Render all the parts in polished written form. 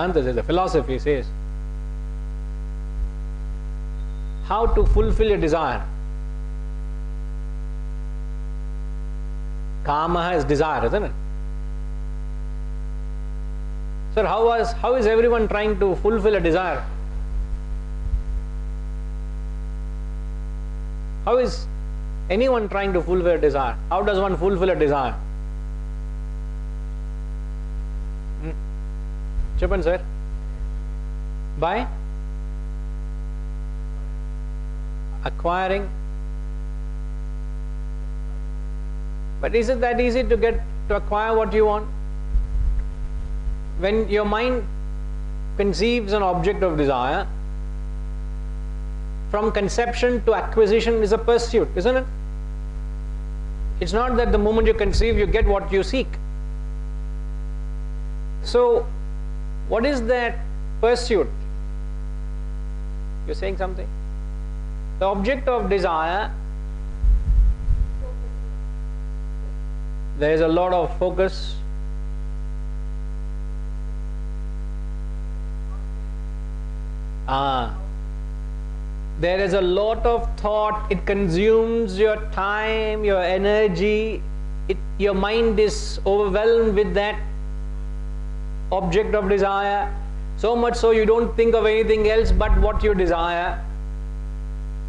Vedanta says, the philosophy says, how to fulfill a desire. Kama is desire, isn't it? Sir, how is everyone trying to fulfill a desire? How is anyone trying to fulfill a desire? How does one fulfill a desire? Chupan, sir? By acquiring. But is it that easy to acquire what you want? When your mind conceives an object of desire, from conception to acquisition is a pursuit, isn't it? It's not that the moment you conceive, you get what you seek. So, what is that pursuit? You're saying something? The object of desire, there is a lot of focus. There is a lot of thought. It consumes your time, your energy. Your mind is overwhelmed with that object of desire. So much so you don't think of anything else but what you desire.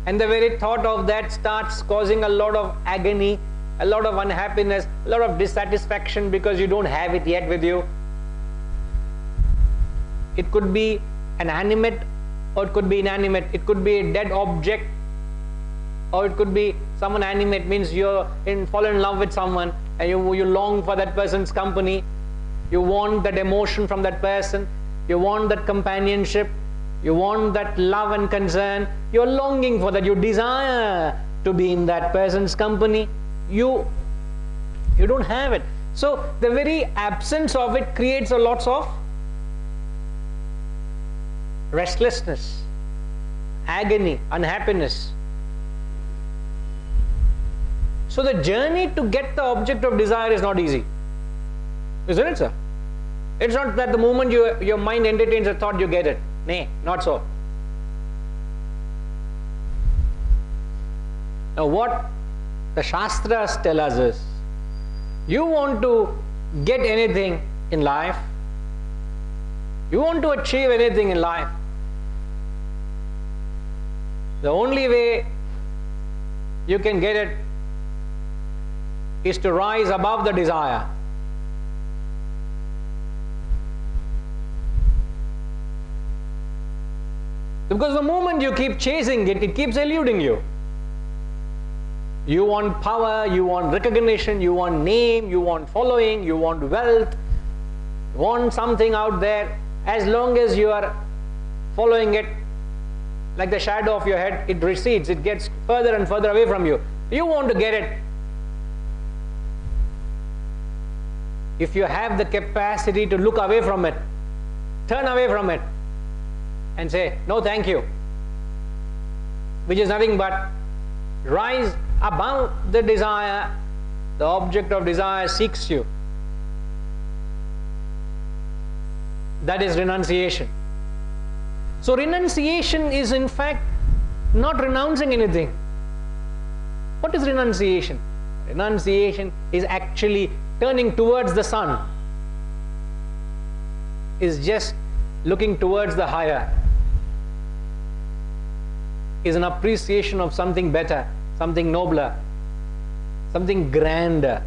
And the very thought of that starts causing a lot of agony, a lot of unhappiness, a lot of dissatisfaction because you don't have it yet with you. It could be an animate or it could be inanimate. It could be a dead object, or it could be someone animate, means you're fallen in love with someone and you long for that person's company. You want that emotion from that person. You want that companionship. You want that love and concern. You're longing for that. You desire to be in that person's company. You don't have it. So the very absence of it creates a lot of restlessness, agony, unhappiness. So the journey to get the object of desire is not easy. Isn't it, sir? It's not that the moment your mind entertains a thought, you get it. Nay, not so. Now what the Shastras tell us is, you want to get anything in life, you want to achieve anything in life, the only way you can get it is to rise above the desire. Because the moment you keep chasing it, it keeps eluding you. You want power, you want recognition, you want name, you want following, you want wealth, you want something out there. As long as you are following it, like the shadow of your head, it recedes, it gets further and further away from you. You want to get it. If you have the capacity to look away from it, turn away from it and say, no thank you, which is nothing but rise above the desire, the object of desire seeks you. That is renunciation. So renunciation is in fact not renouncing anything. What is renunciation? Renunciation is actually turning towards the sun, is just looking towards the higher, is an appreciation of something better, something nobler, something grander.